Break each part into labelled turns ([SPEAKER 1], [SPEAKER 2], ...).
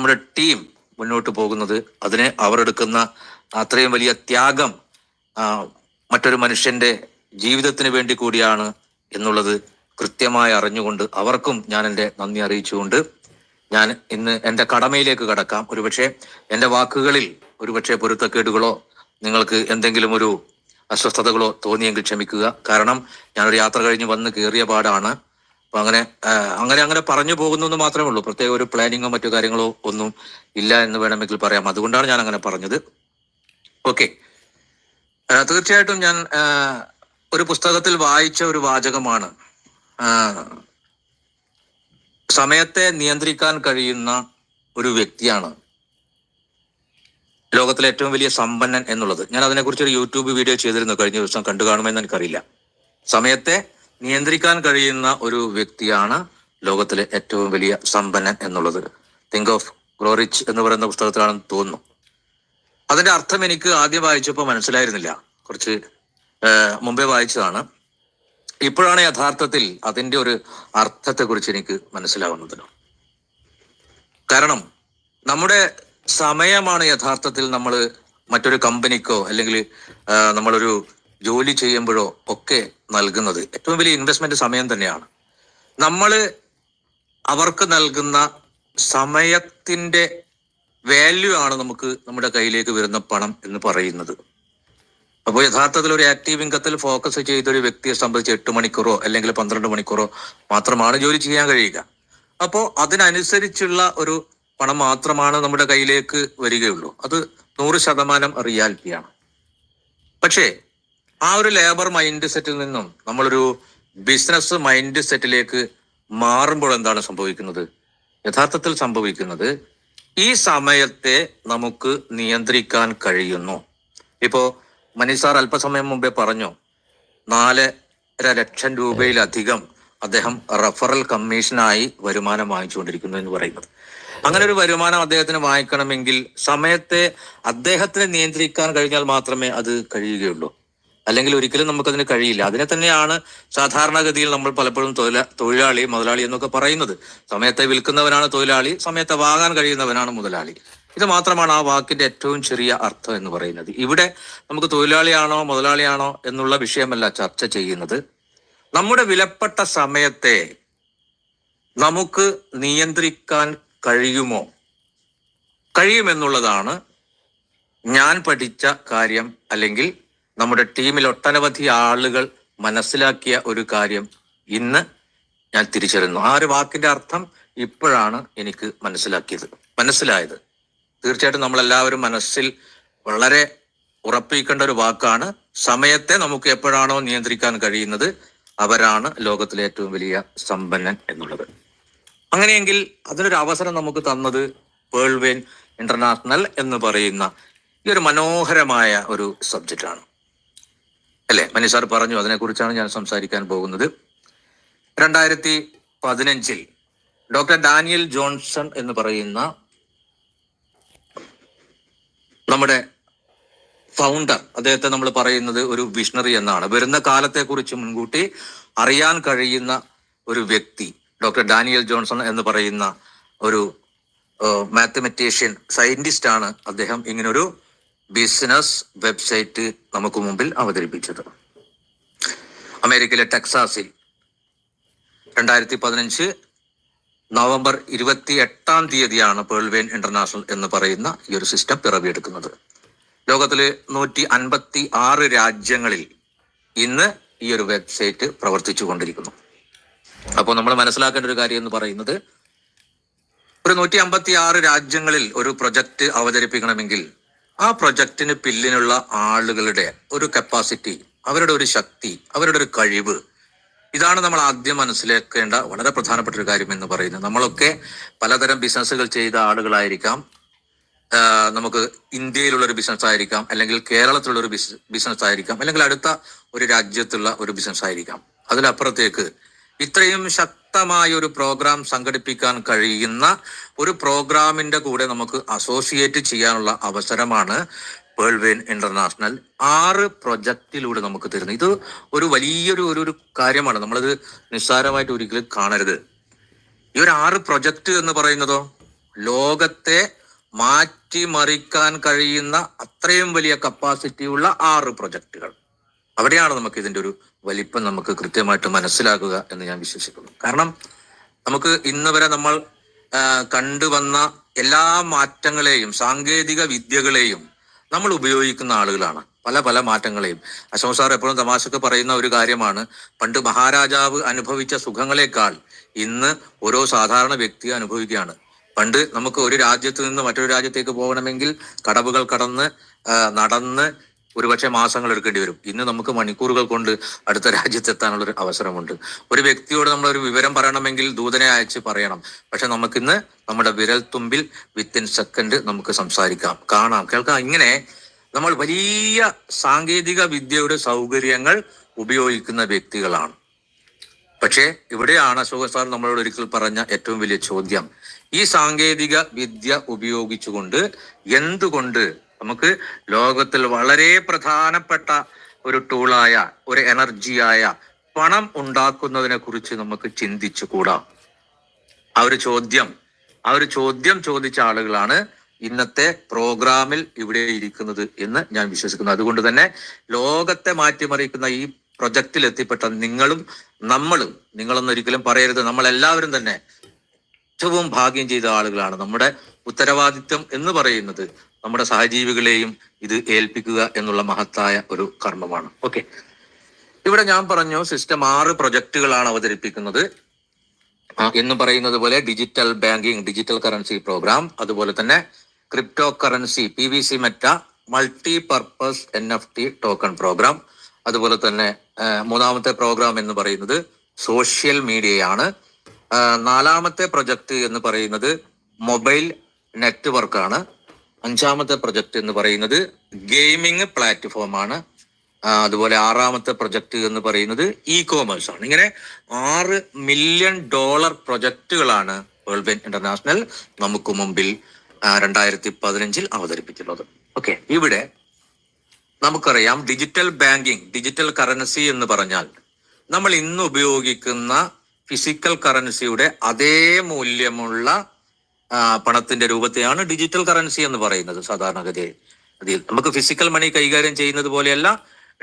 [SPEAKER 1] നമ്മുടെ ടീം മുന്നോട്ട് പോകുന്നത്, അതിന് അവർ എടുക്കുന്ന അത്രയും വലിയ ത്യാഗം മറ്റൊരു മനുഷ്യന്റെ ജീവിതത്തിന് വേണ്ടി കൂടിയാണ് എന്നുള്ളത് കൃത്യമായി അറിഞ്ഞുകൊണ്ട് അവർക്കും ഞാൻ എൻ്റെ നന്ദി അറിയിച്ചുകൊണ്ട് ഞാൻ ഇന്ന് എൻ്റെ കടമയിലേക്ക് കടക്കാം. ഒരുപക്ഷെ എൻ്റെ വാക്കുകളിൽ ഒരുപക്ഷെ പൊരുത്തക്കേടുകളോ നിങ്ങൾക്ക് എന്തെങ്കിലും ഒരു അസ്വസ്ഥതകളോ തോന്നിയെങ്കിൽ ക്ഷമിക്കുക. കാരണം ഞാനൊരു യാത്ര കഴിഞ്ഞ് വന്ന് കയറിയ പാടാണ്. അപ്പൊ അങ്ങനെ പറഞ്ഞു പോകുന്നു എന്ന് മാത്രമേ ഉള്ളൂ. പ്രത്യേക ഒരു പ്ലാനിങ്ങോ മറ്റു കാര്യങ്ങളോ ഒന്നും ഇല്ല എന്ന് വേണമെങ്കിൽ പറയാം. അതുകൊണ്ടാണ് ഞാൻ അങ്ങനെ പറഞ്ഞത്. ഓക്കെ, തീർച്ചയായിട്ടും ഞാൻ ഒരു പുസ്തകത്തിൽ വായിച്ച ഒരു വാചകമാണ്, സമയത്തെ നിയന്ത്രിക്കാൻ കഴിയുന്ന ഒരു വ്യക്തിയാണ് ലോകത്തിലെ ഏറ്റവും വലിയ സമ്പന്നൻ എന്നുള്ളത്. ഞാൻ അതിനെക്കുറിച്ച് ഒരു യൂട്യൂബ് വീഡിയോ ചെയ്തിരുന്നു, കഴിഞ്ഞ ദിവസം കണ്ടു കാണുമെന്ന് എനിക്കറിയില്ല. സമയത്തെ നിയന്ത്രിക്കാൻ കഴിയുന്ന ഒരു വ്യക്തിയാണ് ലോകത്തിലെ ഏറ്റവും വലിയ സമ്പന്നൻ എന്നുള്ളത്. തിങ്ക് ഓഫ് ഗ്രോ റിച്ച് എന്ന് പറയുന്ന പുസ്തകത്തിലാണെന്ന് തോന്നുന്നു. അതിന്റെ അർത്ഥം എനിക്ക് ആദ്യം വായിച്ചപ്പോൾ മനസ്സിലായിരുന്നില്ല, കുറച്ച് മുമ്പേ വായിച്ചതാണ്. ഇപ്പോഴാണ് യഥാർത്ഥത്തിൽ അതിന്റെ ഒരു അർത്ഥത്തെക്കുറിച്ച് എനിക്ക് മനസ്സിലാവുന്നത്. കാരണം നമ്മുടെ സമയമാണ് യഥാർത്ഥത്തിൽ നമ്മൾ മറ്റൊരു കമ്പനിക്കോ അല്ലെങ്കിൽ നമ്മളൊരു ജോലി ചെയ്യുമ്പോഴോ ഒക്കെ നൽകുന്നത്. ഏറ്റവും വലിയ ഇൻവെസ്റ്റ്മെന്റ് സമയം തന്നെയാണ്. നമ്മൾ അവർക്ക് നൽകുന്ന സമയത്തിന്റെ വാല്യൂ ആണ് നമുക്ക് നമ്മുടെ കയ്യിലേക്ക് വരുന്ന പണം എന്ന് പറയുന്നത്. അപ്പോൾ യഥാർത്ഥത്തിൽ ഒരു ആക്റ്റീവ് ഇൻകത്തിൽ ഫോക്കസ് ചെയ്തൊരു വ്യക്തിയെ സംബന്ധിച്ച് 8 മണിക്കൂറോ അല്ലെങ്കിൽ 12 മണിക്കൂറോ മാത്രമാണ് ജോലി ചെയ്യാൻ കഴിയുക. അപ്പോൾ അതിനനുസരിച്ചുള്ള ഒരു പണം മാത്രമാണ് നമ്മുടെ കയ്യിലേക്ക് വരികയുള്ളൂ. അത് 100% റിയാലിറ്റിയാണ്. പക്ഷേ ആ ഒരു ലേബർ മൈൻഡ് സെറ്റിൽ നിന്നും നമ്മളൊരു ബിസിനസ് മൈൻഡ് സെറ്റിലേക്ക് മാറുമ്പോൾ എന്താണ് സംഭവിക്കുന്നത്? യഥാർത്ഥത്തിൽ സംഭവിക്കുന്നത് ഈ സമയത്തെ നമുക്ക് നിയന്ത്രിക്കാൻ കഴിയുന്നു. ഇപ്പോ മനീഷ് സാർ അല്പസമയം മുമ്പേ പറഞ്ഞു, 4.5 ലക്ഷം രൂപയിലധികം അദ്ദേഹം റഫറൽ കമ്മീഷനായി വരുമാനം വാങ്ങിച്ചുകൊണ്ടിരിക്കുന്നു എന്ന് പറയുന്നത്. അങ്ങനെ ഒരു വരുമാനം അദ്ദേഹത്തിന് വാങ്ങിക്കണമെങ്കിൽ സമയത്തെ അദ്ദേഹത്തിന് നിയന്ത്രിക്കാൻ കഴിഞ്ഞാൽ മാത്രമേ അത് കഴിയുകയുള്ളൂ. അല്ലെങ്കിൽ ഒരിക്കലും നമുക്കതിന് കഴിയില്ല. അതിനെ തന്നെയാണ് സാധാരണഗതിയിൽ നമ്മൾ പലപ്പോഴും തൊഴിലാളി മുതലാളി എന്നൊക്കെ പറയുന്നത്. സമയത്തെ വിൽക്കുന്നവനാണ് തൊഴിലാളി, സമയത്തെ വാങ്ങാൻ കഴിയുന്നവനാണ് മുതലാളി. ഇത് മാത്രമാണ് ആ വാക്കിന്റെ ഏറ്റവും ചെറിയ അർത്ഥം എന്ന് പറയുന്നത്. ഇവിടെ നമുക്ക് തൊഴിലാളിയാണോ മുതലാളിയാണോ എന്നുള്ള വിഷയമല്ല ചർച്ച ചെയ്യുന്നത്. നമ്മുടെ വിലപ്പെട്ട സമയത്തെ നമുക്ക് നിയന്ത്രിക്കാൻ കഴിയുമോ? കഴിയുമെന്നുള്ളതാണ് ഞാൻ പഠിച്ച കാര്യം, അല്ലെങ്കിൽ നമ്മുടെ ടീമിൽ ഒട്ടനവധി ആളുകൾ മനസ്സിലാക്കിയ ഒരു കാര്യം ഇന്ന് ഞാൻ തിരിച്ചറിയുന്നു. ആ ഒരു വാക്കിന്റെ അർത്ഥം ഇപ്പോഴാണ് എനിക്ക് മനസ്സിലായത്. തീർച്ചയായിട്ടും നമ്മളെല്ലാവരും മനസ്സിൽ വളരെ ഉറപ്പിക്കേണ്ട ഒരു വാക്കാണ്. സമയത്തെ നമുക്ക് എപ്പോഴാണോ നിയന്ത്രിക്കാൻ കഴിയുന്നത് അവരാണ് ലോകത്തിലെ ഏറ്റവും വലിയ സമ്പന്നൻ എന്നുള്ളത്. അങ്ങനെയെങ്കിൽ അതിനൊരു അവസരം നമുക്ക് തന്നത് പേൾ വെയിൻ ഇന്റർനാഷണൽ എന്ന് പറയുന്ന ഈ ഒരു മനോഹരമായ ഒരു സബ്ജക്റ്റാണ് അല്ലെ? മനീഷ് സാർ പറഞ്ഞു, അതിനെക്കുറിച്ചാണ് ഞാൻ സംസാരിക്കാൻ പോകുന്നത്. 2015 ഡോക്ടർ ഡാനിയൽ ജോൺസൺ എന്ന് പറയുന്ന നമ്മുടെ ഫൗണ്ടർ, അദ്ദേഹത്തെ നമ്മൾ പറയുന്നത് ഒരു വിഷണറി എന്നാണ്. വരുന്ന കാലത്തെക്കുറിച്ച് മുൻകൂട്ടി അറിയാൻ കഴിയുന്ന ഒരു വ്യക്തി ഡോക്ടർ ഡാനിയൽ ജോൺസൺ എന്ന് പറയുന്ന ഒരു മാത്തമെറ്റീഷ്യൻ സയന്റിസ്റ്റ് ആണ്. അദ്ദേഹം ഇങ്ങനൊരു ബിസിനസ് വെബ്സൈറ്റ് നമുക്ക് മുമ്പിൽ അവതരിപ്പിച്ചത്. അമേരിക്കയിലെ ടെക്സാസിൽ 2015 നവംബർ 28 പേൾ വെയിൻ ഇന്റർനാഷണൽ എന്ന് പറയുന്ന ഈ ഒരു സിസ്റ്റം പിറവിയെടുക്കുന്നത്. ലോകത്തിലെ 156 രാജ്യങ്ങളിൽ ഇന്ന് ഈ ഒരു വെബ്സൈറ്റ് പ്രവർത്തിച്ചു കൊണ്ടിരിക്കുന്നു. അപ്പോൾ നമ്മൾ മനസ്സിലാക്കേണ്ട ഒരു കാര്യം എന്ന് പറയുന്നത്, ഒരു 156 രാജ്യങ്ങളിൽ ഒരു പ്രൊജക്റ്റ് അവതരിപ്പിക്കണമെങ്കിൽ ആ പ്രൊജക്റ്റിന് പിന്നിലുള്ള ആളുകളുടെ ഒരു കപ്പാസിറ്റി, അവരുടെ ഒരു ശക്തി, അവരുടെ ഒരു കഴിവ്, ഇതാണ് നമ്മൾ ആദ്യം മനസ്സിലാക്കേണ്ട വളരെ പ്രധാനപ്പെട്ട ഒരു കാര്യം എന്ന് പറയുന്നത്. നമ്മളൊക്കെ പലതരം ബിസിനസ്സുകൾ ചെയ്ത ആളുകളായിരിക്കാം. നമുക്ക് ഇന്ത്യയിലുള്ള ഒരു ബിസിനസ് ആയിരിക്കാം, അല്ലെങ്കിൽ കേരളത്തിലുള്ള ഒരു ബിസിനസ് ആയിരിക്കാം, അല്ലെങ്കിൽ അടുത്ത ഒരു രാജ്യത്തുള്ള ഒരു ബിസിനസ് ആയിരിക്കാം. അതിലപ്പുറത്തേക്ക് ഇത്രയും ശക്തമായ ഒരു പ്രോഗ്രാം സംഘടിപ്പിക്കാൻ കഴിയുന്ന ഒരു പ്രോഗ്രാമിന്റെ കൂടെ നമുക്ക് അസോസിയേറ്റ് ചെയ്യാനുള്ള അവസരമാണ് പേൾ വെയിൻ ഇന്റർനാഷണൽ 6 പ്രൊജക്റ്റിലൂടെ നമുക്ക് തരുന്നത്. ഇത് ഒരു വലിയൊരു ഒരു കാര്യമാണ്. നമ്മളത് നിസ്സാരമായിട്ട് ഒരിക്കലും കാണരുത്. ഈ ഒരു 6 പ്രൊജക്റ്റ് എന്ന് പറയുന്നതോ ലോകത്തെ മാറ്റിമറിക്കാൻ കഴിയുന്ന അത്രയും വലിയ കപ്പാസിറ്റിയുള്ള 6 പ്രൊജക്ടുകൾ. അവിടെയാണ് നമുക്ക് ഇതിന്റെ ഒരു വലിപ്പം നമുക്ക് കൃത്യമായിട്ട് മനസ്സിലാക്കുക എന്ന് ഞാൻ വിശ്വസിക്കുന്നു. കാരണം നമുക്ക് ഇന്ന് വരെ നമ്മൾ കണ്ടുവന്ന എല്ലാ മാറ്റങ്ങളെയും സാങ്കേതിക വിദ്യകളെയും നമ്മൾ ഉപയോഗിക്കുന്ന ആളുകളാണ്. പല പല മാറ്റങ്ങളെയും. അശോക് സാർ എപ്പോഴും തമാശക്ക് പറയുന്ന ഒരു കാര്യമാണ്, പണ്ട് മഹാരാജാവ് അനുഭവിച്ച സുഖങ്ങളെക്കാൾ ഇന്ന് ഓരോ സാധാരണ വ്യക്തി അനുഭവിക്കുകയാണ്. പണ്ട് നമുക്ക് ഒരു രാജ്യത്ത് നിന്ന് മറ്റൊരു രാജ്യത്തേക്ക് പോകണമെങ്കിൽ കടവുകൾ കടന്ന് നടന്ന് ഒരുപക്ഷെ മാസങ്ങൾ എടുക്കേണ്ടി വരും. ഇന്ന് നമുക്ക് മണിക്കൂറുകൾ കൊണ്ട് അടുത്ത രാജ്യത്തെത്താനുള്ള ഒരു അവസരമുണ്ട്. ഒരു വ്യക്തിയോട് നമ്മളൊരു വിവരം പറയണമെങ്കിൽ ദൂതനെ അയച്ച് പറയണം. പക്ഷെ നമുക്കിന്ന് നമ്മുടെ വിരൽ തുമ്പിൽ വിത്തിൻ സെക്കൻഡ് നമുക്ക് സംസാരിക്കാം, കാണാം, കേൾക്കാം. ഇങ്ങനെ നമ്മൾ വലിയ സാങ്കേതിക വിദ്യയുടെ സൗകര്യങ്ങൾ ഉപയോഗിക്കുന്ന വ്യക്തികളാണ്. പക്ഷേ ഇവിടെയാണ് അശോക് സാർ നമ്മളോട് ഒരിക്കൽ പറഞ്ഞ ഏറ്റവും വലിയ ചോദ്യം. ഈ സാങ്കേതിക വിദ്യ ഉപയോഗിച്ചുകൊണ്ട് എന്തുകൊണ്ട് നമുക്ക് ലോകത്തിൽ വളരെ പ്രധാനപ്പെട്ട ഒരു ടൂളായ ഒരു എനർജിയായ പണം ഉണ്ടാക്കുന്നതിനെ കുറിച്ച് നമുക്ക് ചിന്തിച്ചുകൂടാ? ആ ഒരു ചോദ്യം ചോദിച്ച ആളുകളാണ് ഇന്നത്തെ പ്രോഗ്രാമിൽ ഇവിടെ ഇരിക്കുന്നത് എന്ന് ഞാൻ വിശ്വസിക്കുന്നു. അതുകൊണ്ട് തന്നെ ലോകത്തെ മാറ്റിമറിക്കുന്ന ഈ പ്രൊജക്റ്റിൽ എത്തിപ്പെട്ട നിങ്ങളും നമ്മളും, നിങ്ങളൊന്നൊരിക്കലും പറയരുത്, നമ്മളെല്ലാവരും തന്നെ ഏറ്റവും ഭാഗ്യം ചെയ്ത ആളുകളാണ്. നമ്മുടെ ഉത്തരവാദിത്വം എന്ന് പറയുന്നത് നമ്മുടെ സഹജീവികളെയും ഇത് ഏൽപ്പിക്കുക എന്നുള്ള മഹത്തായ ഒരു കർമ്മമാണ്. ഓക്കെ, ഇവിടെ ഞാൻ പറഞ്ഞു സിസ്റ്റം 6 പ്രൊജക്ടുകളാണ് അവതരിപ്പിക്കുന്നത് എന്ന് പറയുന്നത് പോലെ digital banking, digital currency program, അതുപോലെ തന്നെ crypto currency PVC meta multi purpose NFT token program, അതുപോലെ തന്നെ 3ാമത്തെ പ്രോഗ്രാം എന്ന് പറയുന്നത് സോഷ്യൽ മീഡിയയാണ്. 4ാമത്തെ പ്രൊജക്ട് എന്ന് പറയുന്നത് മൊബൈൽ നെറ്റ്വർക്കാണ്. 5ാമത്തെ പ്രൊജക്ട് എന്ന് പറയുന്നത് ഗെയിമിംഗ് പ്ലാറ്റ്ഫോമാണ്. അതുപോലെ 6ാമത്തെ പ്രൊജക്ട് എന്ന് പറയുന്നത് ഇ-കോമേഴ്സ് ആണ്. ഇങ്ങനെ $6 മില്യൺ പ്രൊജക്ടുകളാണ് വേൾഡ് ബാങ്ക് ഇന്റർനാഷണൽ നമുക്ക് മുമ്പിൽ 2015 അവതരിപ്പിച്ചിട്ടുള്ളത്. ഓക്കെ, ഇവിടെ നമുക്കറിയാം ഡിജിറ്റൽ ബാങ്കിങ്, ഡിജിറ്റൽ കറൻസി എന്ന് പറഞ്ഞാൽ നമ്മൾ ഇന്ന് ഉപയോഗിക്കുന്ന ഫിസിക്കൽ കറൻസിയുടെ അതേ മൂല്യമുള്ള പണത്തിന്റെ രൂപത്തെയാണ് ഡിജിറ്റൽ കറൻസി എന്ന് പറയുന്നത്. സാധാരണഗതിയിൽ നമുക്ക് ഫിസിക്കൽ മണി കൈകാര്യം ചെയ്യുന്നത് പോലെയല്ല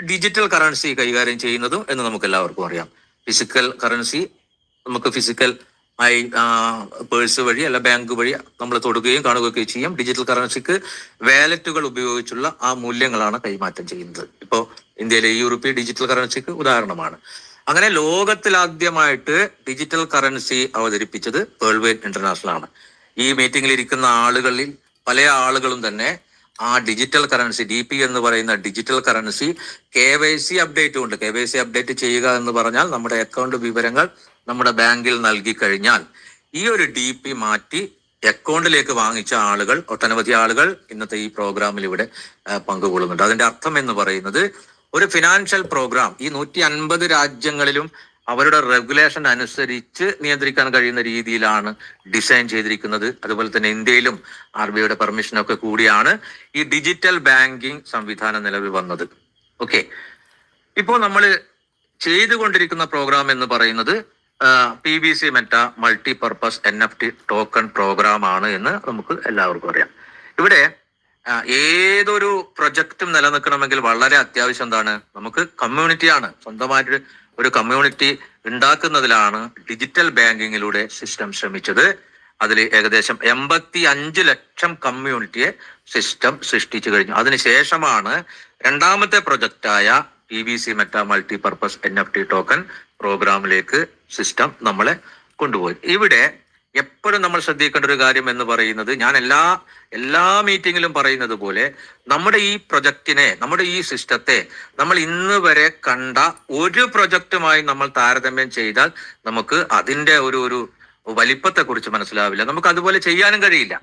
[SPEAKER 1] ഡിജിറ്റൽ കറൻസി കൈകാര്യം ചെയ്യുന്നതും എന്ന് നമുക്ക് എല്ലാവർക്കും അറിയാം. ഫിസിക്കൽ കറൻസി നമുക്ക് ഫിസിക്കൽ ആയി പേഴ്സ് വഴി അല്ല ബാങ്ക് വഴി നമ്മൾ തൊടുകയും കാണുകയൊക്കെ ചെയ്യും. ഡിജിറ്റൽ കറൻസിക്ക് വാലറ്റുകൾ ഉപയോഗിച്ചുള്ള ആ മൂല്യങ്ങളാണ് കൈമാറ്റം ചെയ്യുന്നത്. ഇപ്പോൾ ഇന്ത്യയിലെ യൂറോപ്യൻ ഡിജിറ്റൽ കറൻസിക്ക് ഉദാഹരണമാണ്. അങ്ങനെ ലോകത്തിലാദ്യമായിട്ട് ഡിജിറ്റൽ കറൻസി അവതരിപ്പിച്ചത് വേൾഡ് ബാങ്ക് ഇന്റർനാഷണൽ ആണ്. ഈ മീറ്റിംഗിൽ ഇരിക്കുന്ന ആളുകളിൽ പല ആളുകളും തന്നെ ആ ഡിജിറ്റൽ കറൻസി DP എന്ന് പറയുന്ന ഡിജിറ്റൽ കറൻസി KYC അപ്ഡേറ്റ് ഉണ്ട്. KYC അപ്ഡേറ്റ് ചെയ്യുക എന്ന് പറഞ്ഞാൽ നമ്മുടെ അക്കൗണ്ട് വിവരങ്ങൾ നമ്മുടെ ബാങ്കിൽ നൽകി കഴിഞ്ഞാൽ ഈ ഒരു DP മാറ്റി അക്കൗണ്ടിലേക്ക് വാങ്ങിച്ച ആളുകൾ, ഒട്ടനവധി ആളുകൾ ഇന്നത്തെ ഈ പ്രോഗ്രാമിൽ ഇവിടെ പങ്കുകൊള്ളുന്നുണ്ട്. അതിന്റെ അർത്ഥം എന്ന് പറയുന്നത് ഒരു ഫിനാൻഷ്യൽ പ്രോഗ്രാം ഈ 150 രാജ്യങ്ങളിലും അവരുടെ റെഗുലേഷൻ അനുസരിച്ച് നിയന്ത്രിക്കാൻ കഴിയുന്ന രീതിയിലാണ് ഡിസൈൻ ചെയ്തിരിക്കുന്നത്. അതുപോലെ തന്നെ ഇന്ത്യയിലും RBIയുടെ പെർമിഷനൊക്കെ കൂടിയാണ് ഈ ഡിജിറ്റൽ ബാങ്കിങ് സംവിധാനം നിലവിൽ വന്നത്. ഓക്കെ, ഇപ്പോൾ നമ്മൾ ചെയ്തുകൊണ്ടിരിക്കുന്ന പ്രോഗ്രാം എന്ന് പറയുന്നത് PVC meta multi purpose NFT token program ആണ് എന്ന് നമുക്ക് എല്ലാവർക്കും അറിയാം. ഇവിടെ ഏതൊരു പ്രൊജക്റ്റും നിലനിൽക്കണമെങ്കിൽ വളരെ അത്യാവശ്യം എന്താണ്? നമുക്ക് കമ്മ്യൂണിറ്റിയാണ്. സ്വന്തമായിട്ട് ഒരു കമ്മ്യൂണിറ്റി ഉണ്ടാക്കുന്നതിലാണ് ഡിജിറ്റൽ ബാങ്കിങ്ങിലൂടെ സിസ്റ്റം ശ്രമിച്ചത്. അതിൽ ഏകദേശം 85 ലക്ഷം കമ്മ്യൂണിറ്റിയെ സിസ്റ്റം സൃഷ്ടിച്ചു കഴിഞ്ഞു. അതിനുശേഷമാണ് 2ാമത്തെ പ്രൊജക്റ്റായ PVC meta multi purpose NFT token പ്രോഗ്രാമിലേക്ക് സിസ്റ്റം നമ്മളെ കൊണ്ടുപോയി. ഇവിടെ എപ്പോഴും നമ്മൾ ശ്രദ്ധിക്കേണ്ട ഒരു കാര്യം എന്ന് പറയുന്നത്, ഞാൻ എല്ലാ മീറ്റിങ്ങിലും പറയുന്നത് പോലെ, നമ്മുടെ ഈ പ്രൊജക്റ്റിനെ, നമ്മുടെ ഈ സിസ്റ്റത്തെ നമ്മൾ ഇന്ന് വരെ കണ്ട ഒരു പ്രൊജക്റ്റുമായി നമ്മൾ താരതമ്യം ചെയ്താൽ നമുക്ക് അതിന്റെ ഒരു വലിപ്പത്തെ കുറിച്ച് മനസ്സിലാവില്ല. നമുക്ക് അതുപോലെ ചെയ്യാനും കഴിയില്ല.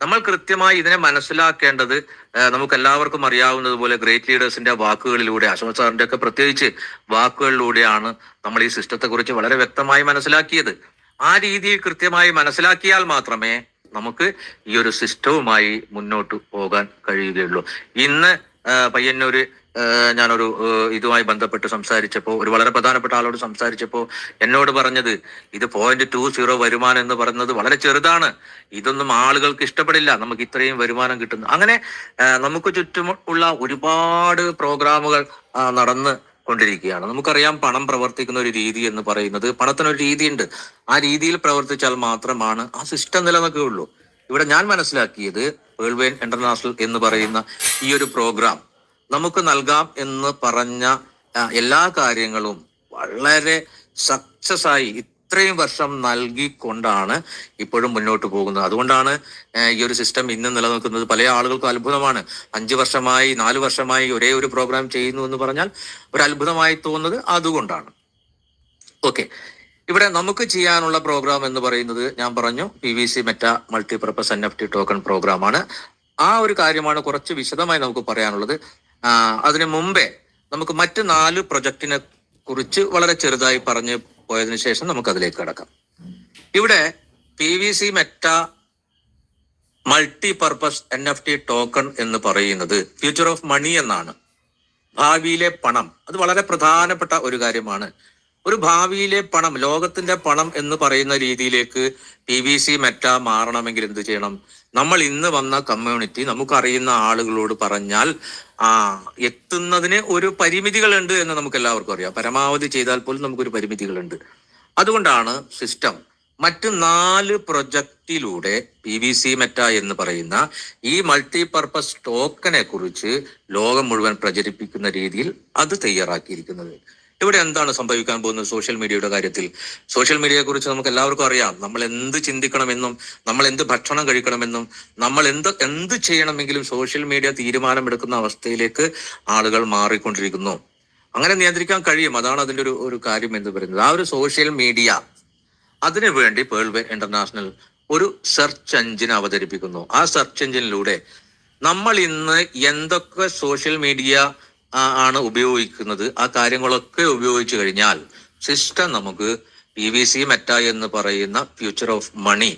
[SPEAKER 1] നമ്മൾ കൃത്യമായി ഇതിനെ മനസ്സിലാക്കേണ്ടത് നമുക്ക് എല്ലാവർക്കും അറിയാവുന്നതുപോലെ ഗ്രേറ്റ് ലീഡേഴ്സിന്റെ വാക്കുകളിലൂടെ, അശോക് സാറിന്റെ ഒക്കെ പ്രത്യേകിച്ച് വാക്കുകളിലൂടെയാണ് നമ്മൾ ഈ സിസ്റ്റത്തെ കുറിച്ച് വളരെ വ്യക്തമായി മനസ്സിലാക്കിയത്. ആ രീതിയിൽ കൃത്യമായി മനസ്സിലാക്കിയാൽ മാത്രമേ നമുക്ക് ഈ ഒരു സിസ്റ്റവുമായി മുന്നോട്ട് പോകാൻ കഴിയുകയുള്ളൂ. ഇന്ന് പയ്യന്നൂര് ഞാനൊരു ഇതുമായി ബന്ധപ്പെട്ട് സംസാരിച്ചപ്പോൾ, ഒരു വളരെ പ്രധാനപ്പെട്ട ആളോട് സംസാരിച്ചപ്പോൾ എന്നോട് പറഞ്ഞത്, ഇത് 0.20 വരുമാനം എന്ന് പറയുന്നത് വളരെ ചെറുതാണ്, ഇതൊന്നും ആളുകൾക്ക് ഇഷ്ടപ്പെടില്ല, നമുക്ക് ഇത്രയും വരുമാനം കിട്ടുന്നു. അങ്ങനെ നമുക്ക് ചുറ്റും ഉള്ള ഒരുപാട് പ്രോഗ്രാമുകൾ നടന്ന് കൊണ്ടിരിക്കുകയാണ്. നമുക്കറിയാം, പണം പ്രവർത്തിക്കുന്ന ഒരു രീതി എന്ന് പറയുന്നത്, പണത്തിനൊരു രീതിയുണ്ട്. ആ രീതിയിൽ പ്രവർത്തിച്ചാൽ മാത്രമാണ് ആ സിസ്റ്റം നിലനിൽക്കുകയുള്ളൂ. ഇവിടെ ഞാൻ മനസ്സിലാക്കിയത്, വേൾഡ് വെയിൻ ഇന്റർനാഷണൽ എന്ന് പറയുന്ന ഈ ഒരു പ്രോഗ്രാം നമുക്ക് നൽകാം എന്ന് പറഞ്ഞ എല്ലാ കാര്യങ്ങളും വളരെ സക്സസ് ആയി ഇത്രയും വർഷം നൽകിക്കൊണ്ടാണ് ഇപ്പോഴും മുന്നോട്ട് പോകുന്നത്. അതുകൊണ്ടാണ് ഈ ഒരു സിസ്റ്റം ഇന്ന് നിലനിൽക്കുന്നത്. പല ആളുകൾക്കും അത്ഭുതമാണ്. 5 വർഷമായി 4 വർഷമായി ഒരേ ഒരു പ്രോഗ്രാം ചെയ്യുന്നു എന്ന് പറഞ്ഞാൽ ഒരു അത്ഭുതമായി തോന്നുന്നത് അതുകൊണ്ടാണ്. ഓക്കെ, ഇവിടെ നമുക്ക് ചെയ്യാനുള്ള പ്രോഗ്രാം എന്ന് പറയുന്നത്, ഞാൻ പറഞ്ഞു, PVC Meta multipurpose NFT token പ്രോഗ്രാമാണ്. ആ ഒരു കാര്യമാണ് കുറച്ച് വിശദമായി നമുക്ക് പറയാനുള്ളത്. അതിനു മുമ്പേ നമുക്ക് മറ്റ് 4 പ്രൊജക്റ്റിനെ കുറിച്ച് വളരെ ചെറുതായി പറഞ്ഞു പോയതിനു ശേഷം നമുക്ക് അതിലേക്ക് കടക്കാം. ഇവിടെ PVC Meta multipurpose NFT token എന്ന് പറയുന്നത് ഫ്യൂച്ചർ ഓഫ് മണി എന്നാണ്. ഭാവിയിലെ പണം, അത് വളരെ പ്രധാനപ്പെട്ട ഒരു കാര്യമാണ്. ഒരു ഭാവിയിലെ പണം, ലോകത്തിന്റെ പണം എന്ന് പറയുന്ന രീതിയിലേക്ക് PVC മെറ്റ മാറണമെങ്കിൽ എന്ത് ചെയ്യണം? നമ്മൾ ഇന്ന് വന്ന കമ്മ്യൂണിറ്റി നമുക്കറിയുന്ന ആളുകളോട് പറഞ്ഞാൽ എത്തുന്നതിന് ഒരു പരിമിതികളുണ്ട് എന്ന് നമുക്ക് എല്ലാവർക്കും അറിയാം. പരമാവധി ചെയ്താൽ പോലും നമുക്കൊരു പരിമിതികളുണ്ട്. അതുകൊണ്ടാണ് സിസ്റ്റം മറ്റ് 4 പ്രൊജക്റ്റിലൂടെ PVC മെറ്റ എന്ന് പറയുന്ന ഈ മൾട്ടിപർപ്പസ് ടോക്കനെ കുറിച്ച് ലോകം മുഴുവൻ പ്രചരിപ്പിക്കുന്ന രീതിയിൽ അത് തയ്യാറാക്കിയിരിക്കുന്നത്. ഇവിടെ എന്താണ് സംഭവിക്കാൻ പോകുന്നത് സോഷ്യൽ മീഡിയയുടെ കാര്യത്തിൽ? സോഷ്യൽ മീഡിയയെ കുറിച്ച് നമുക്ക് എല്ലാവർക്കും അറിയാം. നമ്മൾ എന്ത് ചിന്തിക്കണമെന്നും നമ്മൾ എന്ത് ഭക്ഷണം കഴിക്കണമെന്നും നമ്മൾ എന്ത് ചെയ്യണമെങ്കിലും സോഷ്യൽ മീഡിയ തീരുമാനമെടുക്കുന്ന അവസ്ഥയിലേക്ക് ആളുകൾ മാറിക്കൊണ്ടിരിക്കുന്നു. അങ്ങനെ നിയന്ത്രിക്കാൻ കഴിയും. അതാണ് അതിന്റെ ഒരു കാര്യം എന്ന് പറയുന്നത്. ആ ഒരു സോഷ്യൽ മീഡിയ, അതിനു വേണ്ടി വേൾഡ് വെയിൻ ഇന്റർനാഷണൽ ഒരു സെർച്ച് എഞ്ചിൻ അവതരിപ്പിക്കുന്നു. ആ സെർച്ച് എഞ്ചിനിലൂടെ നമ്മൾ ഇന്ന് എന്തൊക്കെ സോഷ്യൽ മീഡിയ ആണ് ഉപയോഗിക്കുന്നത്, ആ കാര്യങ്ങളൊക്കെ ഉപയോഗിച്ചു കഴിഞ്ഞാൽ സിസ്റ്റം നമുക്ക് PVC മെറ്റ എന്ന് പറയുന്ന ഫ്യൂച്ചർ ഓഫ് മണി,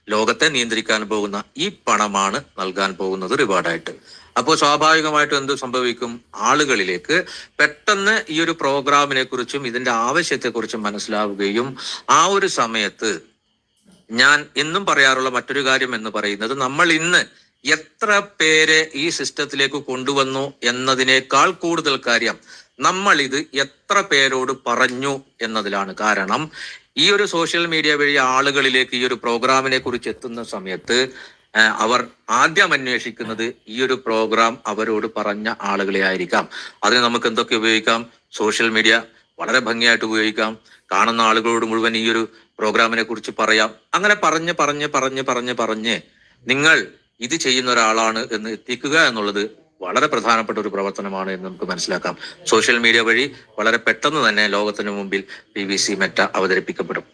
[SPEAKER 1] ലോകത്തെ നിയന്ത്രിക്കാൻ പോകുന്ന ഈ പണമാണ് നൽകാൻ പോകുന്നത് റിവാർഡായിട്ട്. അപ്പോൾ സ്വാഭാവികമായിട്ടും എന്ത് സംഭവിക്കും? ആളുകളിലേക്ക് പെട്ടെന്ന് ഈ ഒരു പ്രോഗ്രാമിനെ കുറിച്ചും ഇതിന്റെ ആവശ്യത്തെക്കുറിച്ചും മനസ്സിലാവുകയും ആ ഒരു സമയത്ത്, ഞാൻ എന്നും പറയാറുള്ള മറ്റൊരു കാര്യം എന്ന് പറയുന്നത്, നമ്മൾ ഇന്ന് എത്ര പേരെ ഈ സിസ്റ്റത്തിലേക്ക് കൊണ്ടുവന്നു എന്നതിനേക്കാൾ കൂടുതൽ കാര്യം നമ്മൾ ഇത് എത്ര പേരോട് പറഞ്ഞു എന്നതിലാണ്. കാരണം ഈ ഒരു സോഷ്യൽ മീഡിയ വഴി ആളുകളിലേക്ക് ഈ ഒരു പ്രോഗ്രാമിനെ കുറിച്ച് എത്തുന്ന സമയത്ത് അവർ ആദ്യം അന്വേഷിക്കുന്നത് ഈ ഒരു പ്രോഗ്രാം അവരോട് പറഞ്ഞ ആളുകളെ ആയിരിക്കാം. അതിന് നമുക്ക് എന്തൊക്കെ ഉപയോഗിക്കാം? സോഷ്യൽ മീഡിയ വളരെ ഭംഗിയായിട്ട് ഉപയോഗിക്കാം. കാണുന്ന ആളുകളോട് മുഴുവൻ ഈ ഒരു പ്രോഗ്രാമിനെ കുറിച്ച് പറയാം. അങ്ങനെ പറഞ്ഞ് നിങ്ങൾ ഇത് ചെയ്യുന്ന ഒരാളാണ് എന്ന് എത്തിക്കുക എന്നുള്ളത് വളരെ പ്രധാനപ്പെട്ട ഒരു പ്രവർത്തനമാണ് എന്ന് നമുക്ക് മനസ്സിലാക്കാം. സോഷ്യൽ മീഡിയ വഴി വളരെ പെട്ടെന്ന് തന്നെ ലോകത്തിന് മുമ്പിൽ PVC മെറ്റ അവതരിപ്പിക്കപ്പെടും.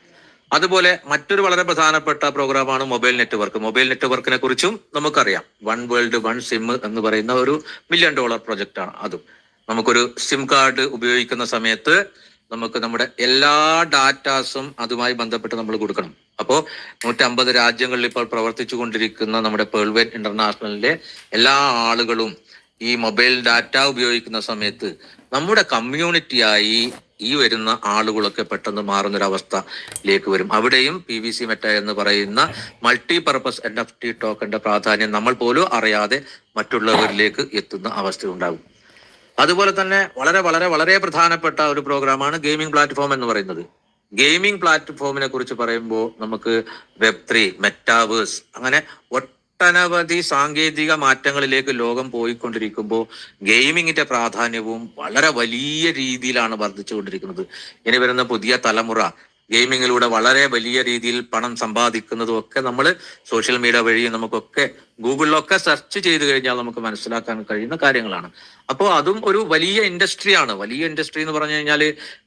[SPEAKER 1] അതുപോലെ മറ്റൊരു വളരെ പ്രധാനപ്പെട്ട പ്രോഗ്രാമാണ് മൊബൈൽ നെറ്റ്വർക്ക്. മൊബൈൽ നെറ്റ്വർക്കിനെ കുറിച്ചും നമുക്കറിയാം. 1 വേൾഡ് 1 സിം എന്ന് പറയുന്ന ഒരു $1 മില്യൺ പ്രൊജക്റ്റ് ആണ്. അതും നമുക്കൊരു സിം കാർഡ് ഉപയോഗിക്കുന്ന സമയത്ത് നമുക്ക് നമ്മുടെ എല്ലാ ഡാറ്റാസും അതുമായി ബന്ധപ്പെട്ട് നമ്മൾ കൊടുക്കണം. അപ്പോൾ 150 രാജ്യങ്ങളിൽ ഇപ്പോൾ പ്രവർത്തിച്ചു കൊണ്ടിരിക്കുന്ന നമ്മുടെ വേൾഡ് വെയിൻ ഇന്റർനാഷണലിലെ എല്ലാ ആളുകളും ഈ മൊബൈൽ ഡാറ്റ ഉപയോഗിക്കുന്ന സമയത്ത് നമ്മുടെ കമ്മ്യൂണിറ്റിയായി ഈ വരുന്ന ആളുകളൊക്കെ പെട്ടെന്ന് മാറുന്നൊരവസ്ഥയിലേക്ക് വരും. അവിടെയും PVC മെറ്റ എന്ന് പറയുന്ന മൾട്ടിപർപ്പസ് NFT ടോക്കന്റെ പ്രാധാന്യം നമ്മൾ പോലും അറിയാതെ മറ്റുള്ളവരിലേക്ക് എത്തുന്ന അവസ്ഥ ഉണ്ടാകും. അതുപോലെ തന്നെ വളരെ വളരെ വളരെ പ്രധാനപ്പെട്ട ഒരു പ്രോഗ്രാമാണ് ഗെയിമിംഗ് പ്ലാറ്റ്ഫോം എന്ന് പറയുന്നത്. ഗെയിമിംഗ് പ്ലാറ്റ്ഫോമിനെ കുറിച്ച് പറയുമ്പോൾ നമുക്ക് Web3, മെറ്റാവേഴ്സ്, അങ്ങനെ ഒട്ടനവധി സാങ്കേതിക മാറ്റങ്ങളിലേക്ക് ലോകം പോയിക്കൊണ്ടിരിക്കുമ്പോൾ ഗെയിമിങ്ങിന്റെ പ്രാധാന്യവും വളരെ വലിയ രീതിയിലാണ് വർദ്ധിച്ചുകൊണ്ടിരിക്കുന്നത്. ഇനി വരുന്ന പുതിയ തലമുറ ഗെയിമിങ്ങിലൂടെ വളരെ വലിയ രീതിയിൽ പണം സമ്പാദിക്കുന്നതും ഒക്കെ നമ്മൾ സോഷ്യൽ മീഡിയ വഴി നമുക്കൊക്കെ ഗൂഗിളിലൊക്കെ സെർച്ച് ചെയ്ത് കഴിഞ്ഞാൽ നമുക്ക് മനസ്സിലാക്കാൻ കഴിയുന്ന കാര്യങ്ങളാണ്. അപ്പോൾ അതും ഒരു വലിയ ഇൻഡസ്ട്രിയാണ്. വലിയ ഇൻഡസ്ട്രി എന്ന് പറഞ്ഞു കഴിഞ്ഞാൽ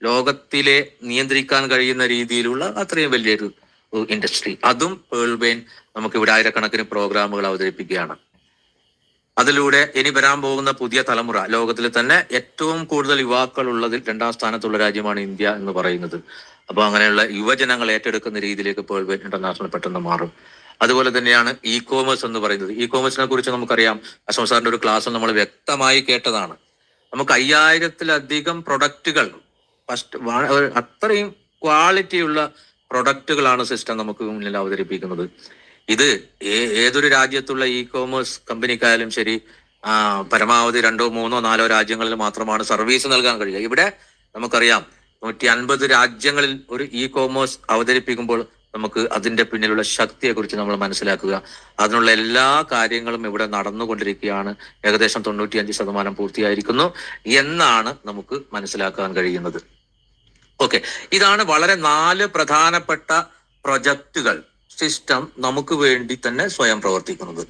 [SPEAKER 1] ലോകത്തിലെ നിയന്ത്രിക്കാൻ കഴിയുന്ന രീതിയിലുള്ള അത്രയും വലിയൊരു ഇൻഡസ്ട്രി. അതും വേൾഡ് വെയിൻ നമുക്ക് ഇവിടെ ആയിരക്കണക്കിന് പ്രോഗ്രാമുകൾ അവതരിപ്പിക്കുകയാണ്. അതിലൂടെ ഇനി വരാൻ പോകുന്ന പുതിയ തലമുറ, ലോകത്തിൽ തന്നെ ഏറ്റവും കൂടുതൽ യുവാക്കൾ ഉള്ളതിൽ 2ാം സ്ഥാനത്തുള്ള രാജ്യമാണ് ഇന്ത്യ എന്ന് പറയുന്നത്. അപ്പോൾ അങ്ങനെയുള്ള യുവജനങ്ങൾ ഏറ്റെടുക്കുന്ന രീതിയിലേക്ക് വേൾഡ് വെയിൻ ഇന്റർനാഷണൽ പെട്ടെന്ന് മാറും. അതുപോലെ തന്നെയാണ് ഇ-കോമേഴ്സ് എന്ന് പറയുന്നത്. ഇ-കോമേഴ്സിനെ കുറിച്ച് നമുക്കറിയാം. അശ്വൻ സാറിന്റെ ഒരു ക്ലാസ് നമ്മൾ വ്യക്തമായി കേട്ടതാണ്. നമുക്ക് 5000-ലധികം പ്രൊഡക്റ്റുകൾ അത്രയും ക്വാളിറ്റിയുള്ള പ്രൊഡക്റ്റുകളാണ് സിസ്റ്റം നമുക്ക് മുന്നിൽ അവതരിപ്പിക്കുന്നത്. ഇത് ഏതൊരു രാജ്യത്തുള്ള ഇ-കോമേഴ്സ് കമ്പനിക്കായാലും ശരി, പരമാവധി 2, 3, 4 രാജ്യങ്ങളിൽ മാത്രമാണ് സർവീസ് നൽകാൻ കഴിയുക. ഇവിടെ നമുക്കറിയാം 150 രാജ്യങ്ങളിൽ ഒരു ഇ-കോമേഴ്സ് അവതരിപ്പിക്കുമ്പോൾ നമുക്ക് അതിന്റെ പിന്നിലുള്ള ശക്തിയെ കുറിച്ച് നമ്മൾ മനസ്സിലാക്കുക. അതിനുള്ള എല്ലാ കാര്യങ്ങളും ഇവിടെ നടന്നുകൊണ്ടിരിക്കുകയാണ്. ഏകദേശം 95% പൂർത്തിയായിരിക്കുന്നു എന്നാണ് നമുക്ക് മനസ്സിലാക്കാൻ കഴിയുന്നത്. ഓക്കെ, ഇതാണ് വളരെ 4 പ്രധാനപ്പെട്ട പ്രൊജക്റ്റുകൾ സിസ്റ്റം നമുക്ക് വേണ്ടി തന്നെ സ്വയം പ്രവർത്തിക്കുന്നത്.